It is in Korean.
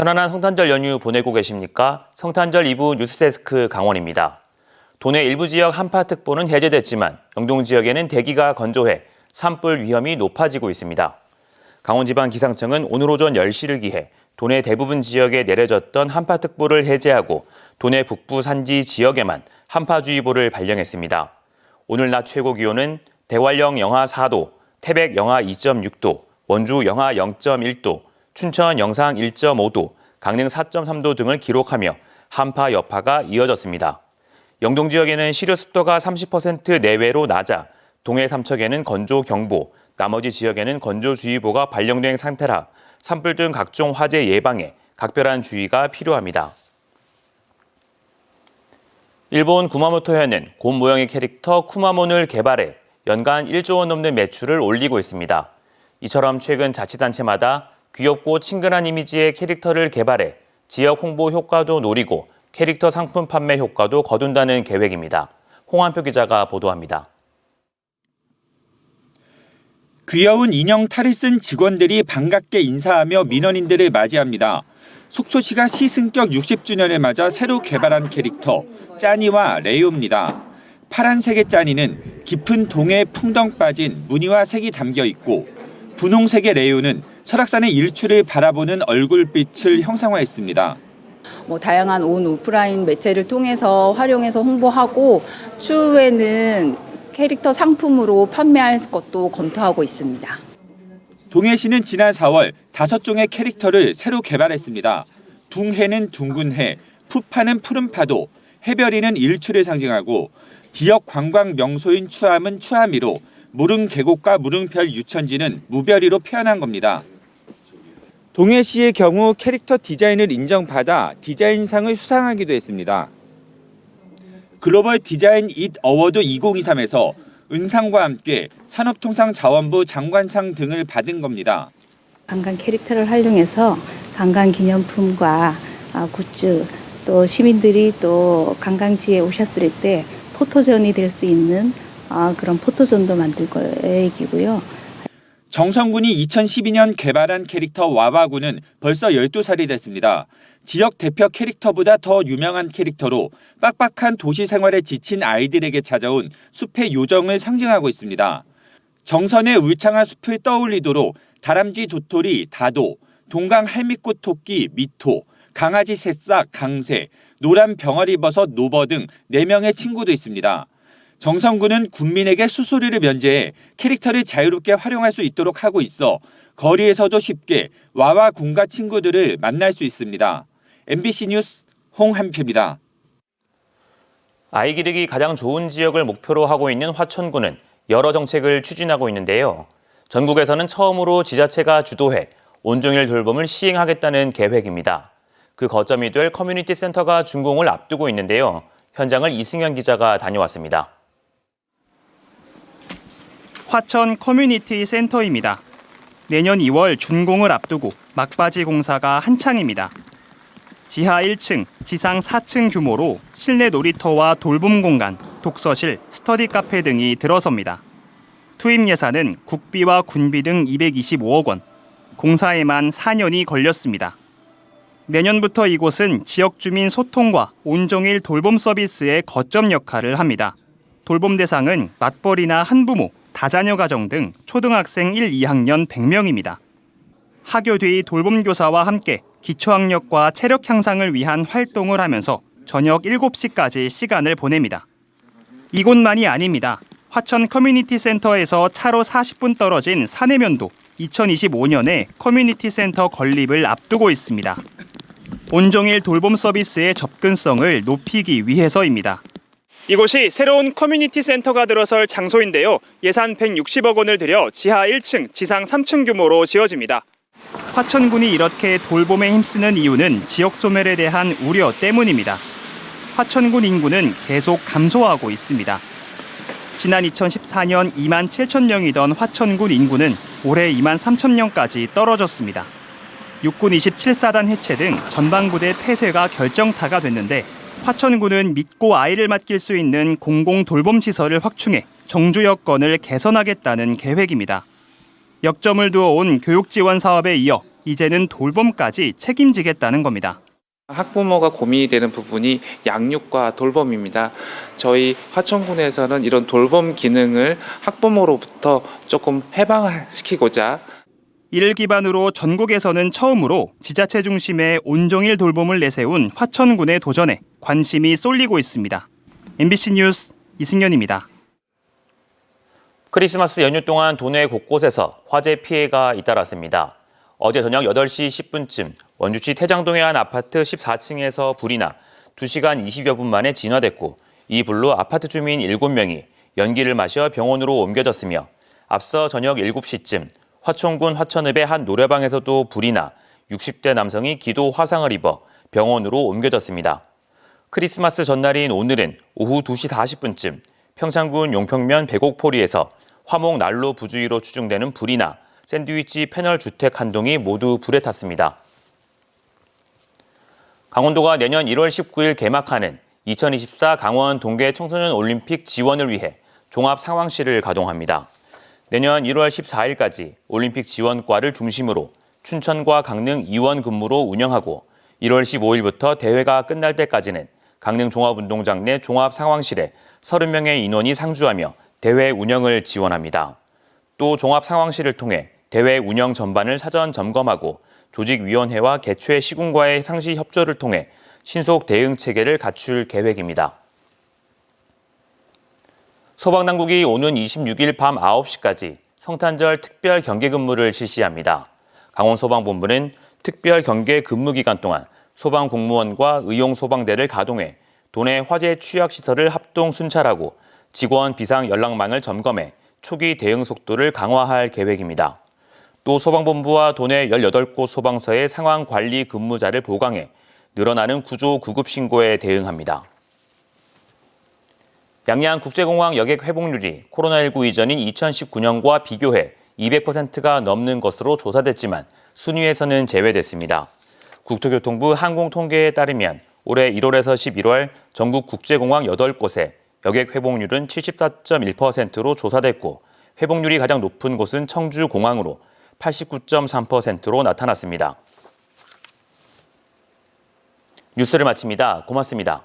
편안한 성탄절 연휴 보내고 계십니까? 성탄절 2부 뉴스데스크 강원입니다. 도내 일부 지역 한파특보는 해제됐지만 영동 지역에는 대기가 건조해 산불 위험이 높아지고 있습니다. 강원지방기상청은 오늘 오전 10시를 기해 도내 대부분 지역에 내려졌던 한파특보를 해제하고 도내 북부 산지 지역에만 한파주의보를 발령했습니다. 오늘 낮 최고 기온은 대관령 영하 4도, 태백 영하 2.6도, 원주 영하 0.1도, 춘천 영상 1.5도, 강릉 4.3도 등을 기록하며 한파 여파가 이어졌습니다. 영동 지역에는 시료 습도가 30% 내외로 낮아 동해 삼척에는 건조경보, 나머지 지역에는 건조주의보가 발령된 상태라 산불 등 각종 화재 예방에 각별한 주의가 필요합니다. 일본 구마모토현은 곰 모형의 캐릭터 쿠마몬을 개발해 연간 1조 원 넘는 매출을 올리고 있습니다. 이처럼 최근 자치단체마다 귀엽고 친근한 이미지의 캐릭터를 개발해 지역 홍보 효과도 노리고 캐릭터 상품 판매 효과도 거둔다는 계획입니다. 홍한표 기자가 보도합니다. 귀여운 인형 탈을 쓴 직원들이 반갑게 인사하며 민원인들을 맞이합니다. 속초시가 시승격 60주년을 맞아 새로 개발한 캐릭터 짜니와 레오입니다. 파란색의 짜니는 깊은 동해에 풍덩 빠진 무늬와 색이 담겨 있고 분홍색의 레오는 설악산의 일출을 바라보는 얼굴빛을 형상화했습니다. 다양한 온 오프라인 매체를 통해서 활용해서 홍보하고 추후에는 캐릭터 상품으로 판매할 것도 검토하고 있습니다. 동해시는 지난 4월 5종의 캐릭터를 새로 개발했습니다. 둥해는 둥근 해, 푸파는 푸른 파도, 해별이는 일출을 상징하고 지역 관광 명소인 추암은 추암이로 무릉 계곡과 무릉별 유천지는 무별이로 표현한 겁니다. 동해시의 경우 캐릭터 디자인을 인정받아 디자인상을 수상하기도 했습니다. 글로벌 디자인 잇 어워드 2023에서 은상과 함께 산업통상자원부 장관상 등을 받은 겁니다. 관광 캐릭터를 활용해서 관광 기념품과 굿즈, 또 시민들이 또 관광지에 오셨을 때 포토존이 될 수 있는 그런 포토존도 만들 계획이고요. 정성군이 2012년 개발한 캐릭터 와와군은 벌써 12살이 됐습니다. 지역 대표 캐릭터보다 더 유명한 캐릭터로 빡빡한 도시 생활에 지친 아이들에게 찾아온 숲의 요정을 상징하고 있습니다. 정선의 울창한 숲을 떠올리도록 다람쥐 도토리 다도, 동강 할미꽃 토끼 미토, 강아지 새싹 강새, 노란 병아리버섯 노버 등 4명의 친구도 있습니다. 정성군은 국민에게 수수료를 면제해 캐릭터를 자유롭게 활용할 수 있도록 하고 있어 거리에서도 쉽게 와와군과 친구들을 만날 수 있습니다. MBC 뉴스 홍한표입니다. 아이 기르기 가장 좋은 지역을 목표로 하고 있는 화천군은 여러 정책을 추진하고 있는데요. 전국에서는 처음으로 지자체가 주도해 온종일 돌봄을 시행하겠다는 계획입니다. 그 거점이 될 커뮤니티 센터가 준공을 앞두고 있는데요. 현장을 이승현 기자가 다녀왔습니다. 화천 커뮤니티 센터입니다. 내년 2월 준공을 앞두고 막바지 공사가 한창입니다. 지하 1층, 지상 4층 규모로 실내 놀이터와 돌봄 공간, 독서실, 스터디 카페 등이 들어섭니다. 투입 예산은 국비와 군비 등 225억 원, 공사에만 4년이 걸렸습니다. 내년부터 이곳은 지역 주민 소통과 온종일 돌봄 서비스의 거점 역할을 합니다. 돌봄 대상은 맞벌이나 한부모, 다자녀 가정 등 초등학생 1, 2학년 100명입니다. 하교 뒤 돌봄 교사와 함께 기초학력과 체력 향상을 위한 활동을 하면서 저녁 7시까지 시간을 보냅니다. 이곳만이 아닙니다. 화천 커뮤니티 센터에서 차로 40분 떨어진 사내면도 2025년에 커뮤니티 센터 건립을 앞두고 있습니다. 온종일 돌봄 서비스의 접근성을 높이기 위해서입니다. 이곳이 새로운 커뮤니티 센터가 들어설 장소인데요. 예산 160억 원을 들여 지하 1층, 지상 3층 규모로 지어집니다. 화천군이 이렇게 돌봄에 힘쓰는 이유는 지역 소멸에 대한 우려 때문입니다. 화천군 인구는 계속 감소하고 있습니다. 지난 2014년 2만 7천 명이던 화천군 인구는 올해 2만 3천 명까지 떨어졌습니다. 육군 27사단 해체 등 전방부대 폐쇄가 결정타가 됐는데 화천군은 믿고 아이를 맡길 수 있는 공공 돌봄 시설을 확충해 정주 여건을 개선하겠다는 계획입니다. 역점을 두어온 교육 지원 사업에 이어 이제는 돌봄까지 책임지겠다는 겁니다. 학부모가 고민이 되는 부분이 양육과 돌봄입니다. 저희 화천군에서는 이런 돌봄 기능을 학부모로부터 조금 해방시키고자 이를 기반으로 전국에서는 처음으로 지자체 중심의 온종일 돌봄을 내세운 화천군의 도전에 관심이 쏠리고 있습니다. MBC 뉴스 이승현입니다. 크리스마스 연휴 동안 도내 곳곳에서 화재 피해가 잇따랐습니다. 어제 저녁 8시 10분쯤 원주시 태장동의 한 아파트 14층에서 불이 나 2시간 20여 분 만에 진화됐고 이 불로 아파트 주민 7명이 연기를 마셔 병원으로 옮겨졌으며 앞서 저녁 7시쯤 화천군 화천읍의 한 노래방에서도 불이 나 60대 남성이 기도 화상을 입어 병원으로 옮겨졌습니다. 크리스마스 전날인 오늘은 오후 2시 40분쯤 평창군 용평면 백옥포리에서 화목 난로 부주의로 추정되는 불이 나 샌드위치 패널 주택 한 동이 모두 불에 탔습니다. 강원도가 내년 1월 19일 개막하는 2024 강원 동계 청소년 올림픽 지원을 위해 종합 상황실을 가동합니다. 내년 1월 14일까지 올림픽 지원과를 중심으로 춘천과 강릉 이원 근무로 운영하고 1월 15일부터 대회가 끝날 때까지는 강릉 종합운동장 내 종합 상황실에 30명의 인원이 상주하며 대회 운영을 지원합니다. 또 종합 상황실을 통해 대회 운영 전반을 사전 점검하고 조직위원회와 개최 시군과의 상시 협조를 통해 신속 대응 체계를 갖출 계획입니다. 소방당국이 오는 26일 밤 9시까지 성탄절 특별 경계 근무를 실시합니다. 강원소방본부는 특별 경계 근무 기간 동안 소방 공무원과 의용 소방대를 가동해 도내 화재 취약 시설을 합동 순찰하고 직원 비상 연락망을 점검해 초기 대응 속도를 강화할 계획입니다. 또 소방본부와 도내 18곳 소방서의 상황 관리 근무자를 보강해 늘어나는 구조 구급 신고에 대응합니다. 양양 국제공항 여객 회복률이 코로나19 이전인 2019년과 비교해 200%가 넘는 것으로 조사됐지만 순위에서는 제외됐습니다. 국토교통부 항공통계에 따르면 올해 1월에서 11월 전국 국제공항 8곳에 여객 회복률은 74.1%로 조사됐고 회복률이 가장 높은 곳은 청주공항으로 89.3%로 나타났습니다. 뉴스를 마칩니다. 고맙습니다.